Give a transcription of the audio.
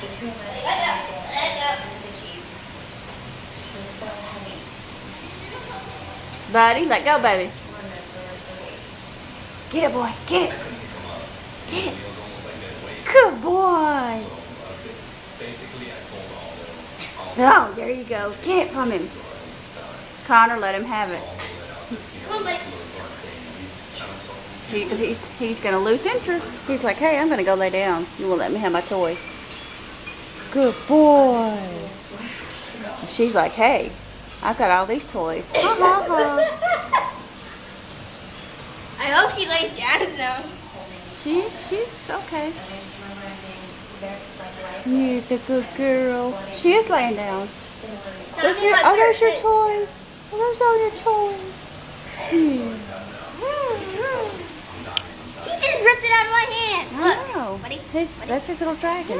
The two of us went into the Jeep. It was so heavy. Buddy, let go, baby. We're in there for 8. Get it, boy. Get it. Get it. It was almost like that way. Good boy. Basically, I told all Oh, there you go. Get it from him. Connor, let him have it. Come on, buddy. He's going to lose interest. He's like, hey, I'm going to go lay down. You won't let me have my toy. Good boy. She's like, hey, I've got all these toys. Ha, ha, ha. I hope she lays down in them. She's okay. And I just remember being very, like, You're a good girl. She is laying down. Not me like Oh, there's your her. toys. Oh, those are your toys. He just ripped it out of my hand. I Look, know. buddy. That's his little dragon.